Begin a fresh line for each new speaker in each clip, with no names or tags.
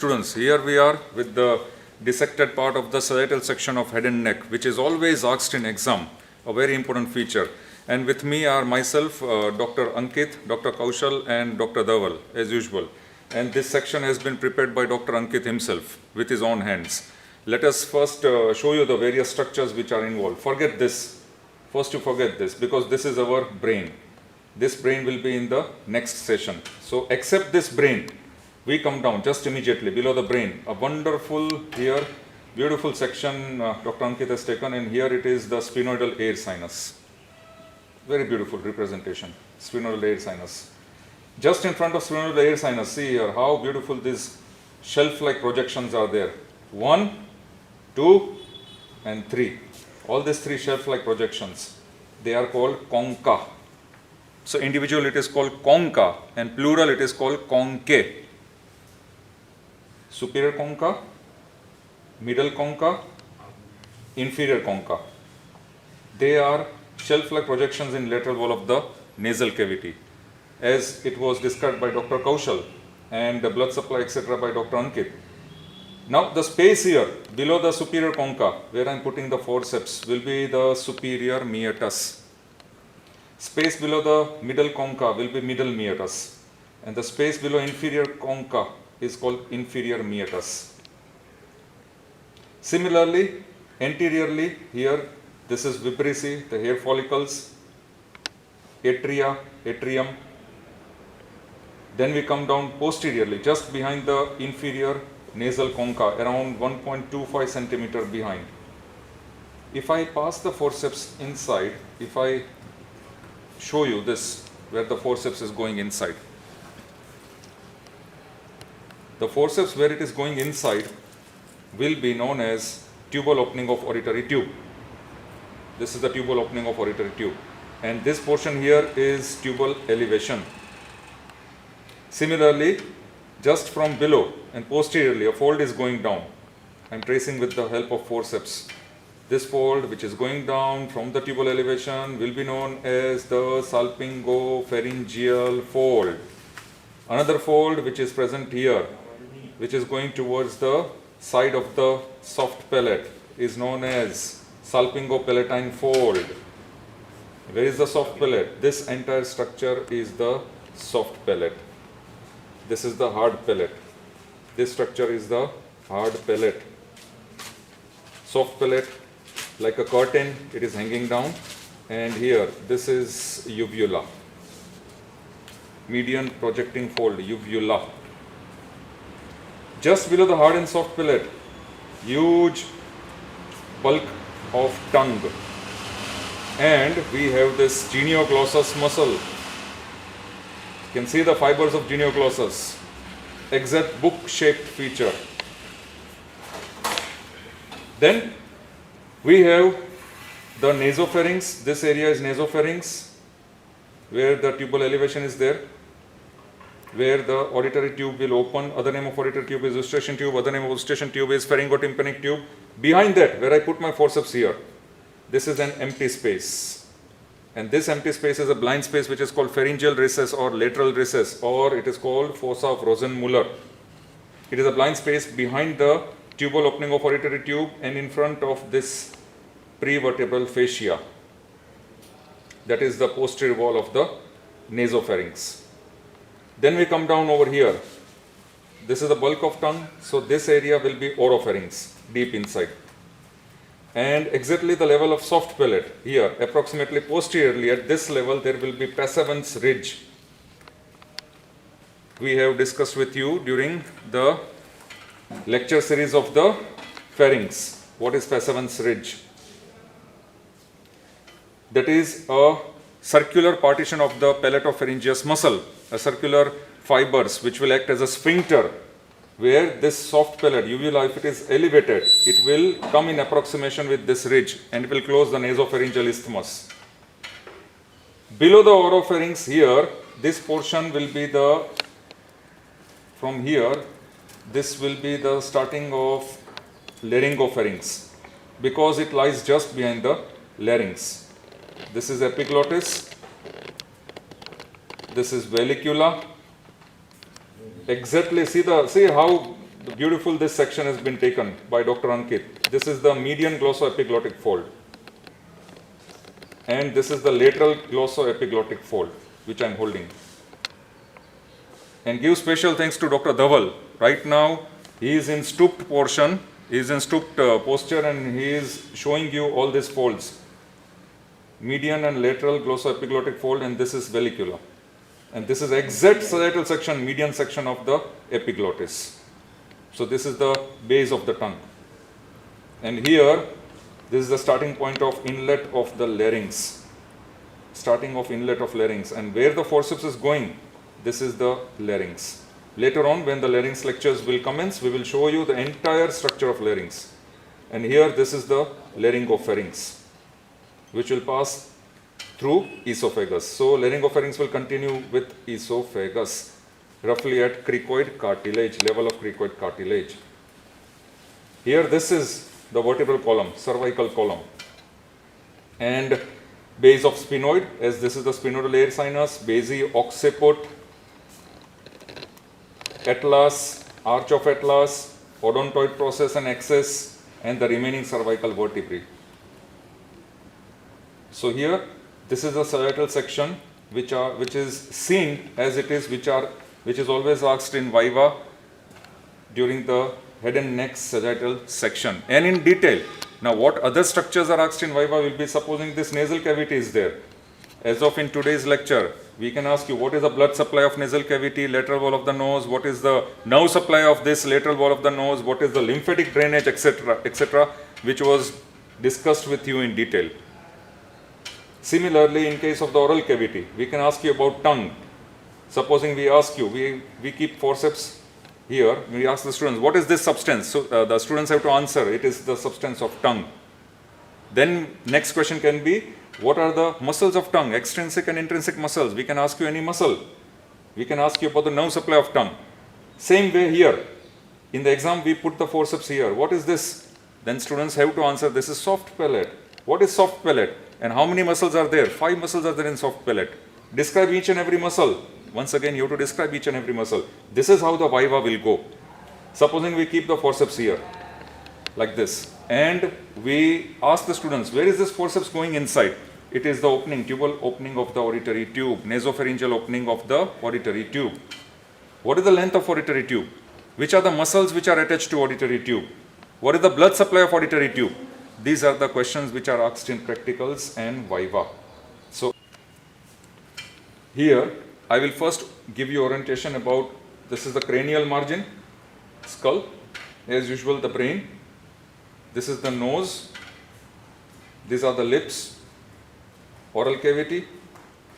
Students, here we are with the dissected part of the sagittal section of head and neck, which is always asked in exam, a very important feature. And with me are myself, Dr. Ankit, Dr. Kaushal and Dr. Dhaval, as usual. And this section has been prepared by Dr. Ankit himself with his own hands. Let us first show you the various structures which are involved. Forget this. First you forget this, because this is our brain. This brain will be in the next session. So except this brain, we come down just immediately below the brain. A wonderful here, beautiful section Dr. Ankit has taken, and here it is the sphenoidal air sinus. Very beautiful representation, sphenoidal air sinus. Just in front of sphenoidal air sinus, see here how beautiful these shelf-like projections are there. 1, 2 and 3. All these 3 shelf-like projections, they are called concha. So individual it is called concha, and plural it is called conchae. Superior concha, middle concha, inferior concha. They are shelf-like projections in lateral wall of the nasal cavity, as it was described by Dr. Kaushal and the blood supply etc. by Dr. Ankit. Now the space here below the superior concha, where I am putting the forceps, will be the superior meatus. Space below the middle concha will be middle meatus, and the space below inferior concha is called inferior meatus. Similarly, anteriorly here, this is vibrissae, the hair follicles, atria, atrium. Then we come down posteriorly, just behind the inferior nasal concha, around 1.25 centimeter behind. If I pass the forceps inside, if I show you this, where the forceps is going inside. The forceps where it is going inside will be known as tubal opening of auditory tube. This is the tubal opening of auditory tube, and this portion here is tubal elevation. Similarly, just from below and posteriorly, a fold is going down. I am tracing with the help of forceps. This fold which is going down from the tubal elevation will be known as the salpingopharyngeal fold. Another fold which is present here, which is going towards the side of the soft palate, is known as salpingopalatine fold. Where is the soft palate? This entire structure is the soft palate. This is the hard palate. This structure is the hard palate. Soft palate, like a curtain, it is hanging down, and here this is uvula. Median projecting fold, uvula. Just below the hard and soft palate, huge bulk of tongue, and we have this genioglossus muscle. You can see the fibers of genioglossus, exact book-shaped feature. Then we have the nasopharynx. This area is nasopharynx, where the tubal elevation is there, where the auditory tube will open. Other name of auditory tube is eustachian tube, other name of eustachian tube is pharyngotympanic tube. Behind that, where I put my forceps here, this is an empty space. And this empty space is a blind space which is called pharyngeal recess or lateral recess, or it is called fossa of Rosenmuller. It is a blind space behind the tubal opening of auditory tube and in front of this prevertebral fascia. That is the posterior wall of the nasopharynx. Then we come down over here. This is the bulk of tongue, so this area will be oropharynx, deep inside. And exactly the level of soft palate here, approximately posteriorly at this level, there will be Passavant's ridge. We have discussed with you during the lecture series of the pharynx. What is Passavant's ridge? That is a circular partition of the palatopharyngeus muscle, a circular fibers which will act as a sphincter, where this soft palate, uvula, if it is elevated, it will come in approximation with this ridge and it will close the nasopharyngeal isthmus. Below the oropharynx here, this portion will be the, from here, this will be the starting of laryngopharynx, because it lies just behind the larynx. This is epiglottis, this is vallicula, exactly see how beautiful this section has been taken by Dr. Ankit. This is the median glossoepiglottic fold. And this is the lateral glossoepiglottic fold, which I am holding. And give special thanks to Dr. Dhaval. Right now, he is in stooped portion, he is in stooped posture, and he is showing you all these folds. Median and lateral glossoepiglottic fold, and this is vallicula. And this is exact sagittal section, median section of the epiglottis. So this is the base of the tongue. And here, this is the starting point of inlet of the larynx. Starting of inlet of larynx. And where the forceps is going, this is the larynx. Later on, when the larynx lectures will commence, we will show you the entire structure of larynx. And here, this is the laryngopharynx, which will pass through esophagus. So, laryngopharynx will continue with esophagus, roughly at cricoid cartilage, level of cricoid cartilage. Here, this is the vertebral column, cervical column, and base of sphenoid, as this is the sphenoidal air sinus, basi, occiput, atlas, arch of atlas, odontoid process and axis, and the remaining cervical vertebrae. So here, this is the sagittal section, which is seen as it is, which is always asked in viva during the head and neck sagittal section, and in detail. Now, what other structures are asked in viva will be, supposing this nasal cavity is there. As of in today's lecture, we can ask you what is the blood supply of nasal cavity, lateral wall of the nose, what is the nerve supply of this lateral wall of the nose, what is the lymphatic drainage, etc., which was discussed with you in detail. Similarly, in case of the oral cavity, we can ask you about tongue. Supposing we ask you, we keep forceps here, we ask the students, what is this substance? So the students have to answer, it is the substance of tongue. Then next question can be, what are the muscles of tongue, extrinsic and intrinsic muscles? We can ask you any muscle. We can ask you about the nerve supply of tongue. Same way here, in the exam we put the forceps here. What is this? Then students have to answer, this is soft palate. What is soft palate? And how many muscles are there? 5 muscles are there in soft palate. Describe each and every muscle. Once again, you have to describe each and every muscle. This is how the viva will go. Supposing we keep the forceps here, like this, and we ask the students, where is this forceps going inside? It is the opening, tubal opening of the auditory tube, nasopharyngeal opening of the auditory tube. What is the length of auditory tube? Which are the muscles which are attached to auditory tube? What is the blood supply of auditory tube? These are the questions which are asked in practicals and viva. So, here, I will first give you orientation about, this is the cranial margin, skull, as usual the brain, this is the nose, these are the lips, oral cavity,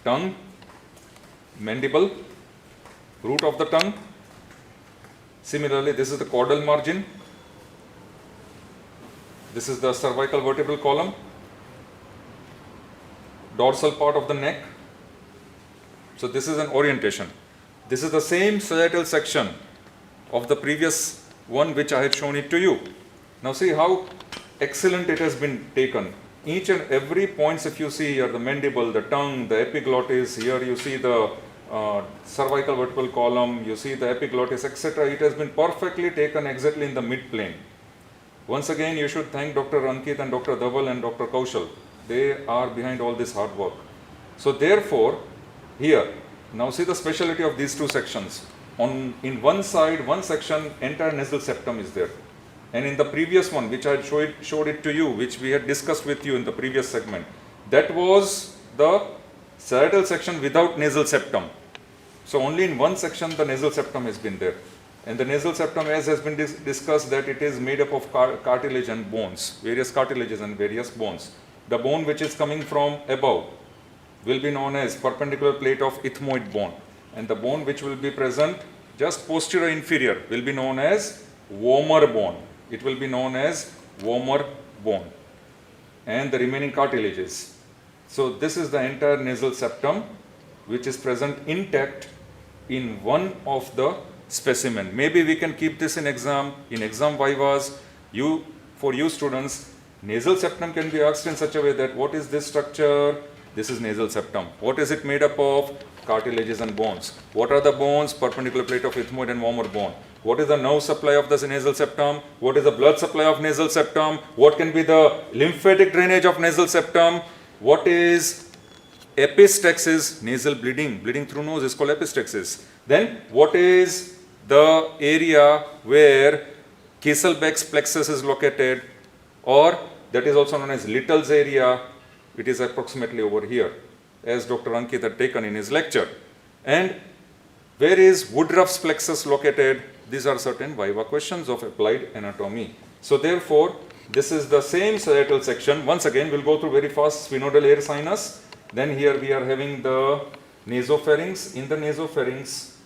tongue, mandible, root of the tongue. Similarly, this is the caudal margin, this is the cervical vertebral column, dorsal part of the neck. So this is an orientation. This is the same sagittal section of the previous one which I had shown it to you. Now see how excellent it has been taken. Each and every points, if you see here, the mandible, the tongue, the epiglottis, here you see the cervical vertebral column, you see the epiglottis, etc. It has been perfectly taken exactly in the mid-plane. Once again, you should thank Dr. Ankit and Dr. Dhaval and Dr. Kaushal. They are behind all this hard work. So therefore, here, now see the speciality of these two sections. In one side, one section, entire nasal septum is there. And in the previous one, which I had showed it to you, which we had discussed with you in the previous segment, that was the sagittal section without nasal septum. So only in one section the nasal septum has been there. And the nasal septum, as has been discussed, that it is made up of cartilage and bones, various cartilages and various bones. The bone which is coming from above will be known as perpendicular plate of ethmoid bone, and the bone which will be present just posterior inferior will be known as vomer bone. It will be known as vomer bone, and the remaining cartilages. So this is the entire nasal septum which is present intact in one of the specimen. Maybe we can keep this in exam vivas. For you students, nasal septum can be asked in such a way that what is this structure? This is nasal septum. What is it made up of? Cartilages and bones. What are the bones? Perpendicular plate of ethmoid and vomer bone. What is the nerve supply of the nasal septum? What is the blood supply of nasal septum? What can be the lymphatic drainage of nasal septum? What is epistaxis? Nasal bleeding. Bleeding through nose is called epistaxis. Then what is the area where Kieselbeck's plexus is located, or that is also known as Little's area? It is approximately over here, as Dr. Ankit had taken in his lecture. And where is Woodruff's plexus located? These are certain viva questions of applied anatomy. So therefore, this is the same sagittal section. Once again, we'll go through very fast: sphenoidal air sinus. Then here we are having the nasopharynx. In the nasopharynx,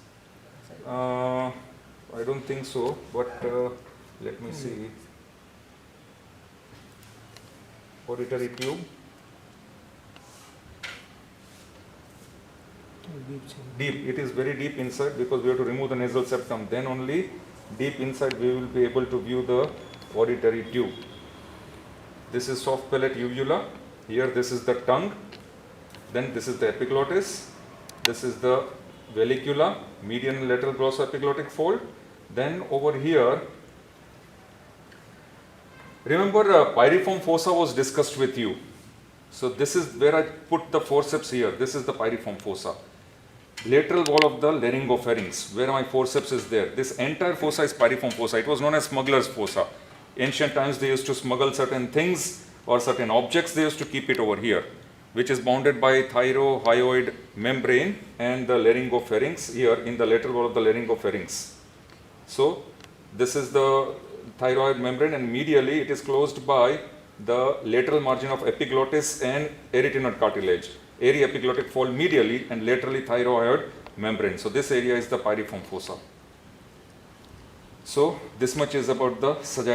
I don't think so, but let me see. Auditory tube. Deep, it is very deep inside because we have to remove the nasal septum. Then only deep inside we will be able to view the auditory tube. This is soft palate uvula. Here this is the tongue. Then this is the epiglottis. This is the vallicula, median and lateral glossoepiglottic fold. Then over here, remember piriform fossa was discussed with you. So this is where I put the forceps here. This is the piriform fossa. Lateral wall of the laryngopharynx, where my forceps is there. This entire fossa is piriform fossa. It was known as smuggler's fossa. Ancient times they used to smuggle certain things or certain objects. They used to keep it over here, which is bounded by thyrohyoid membrane and the laryngopharynx here in the lateral wall of the laryngopharynx. So this is the thyroid membrane, and medially it is closed by the lateral margin of epiglottis and arytenoid cartilage. Aryepiglottic fold medially and laterally thyroid membrane. So this area is the piriform fossa. So this much is about the sagittal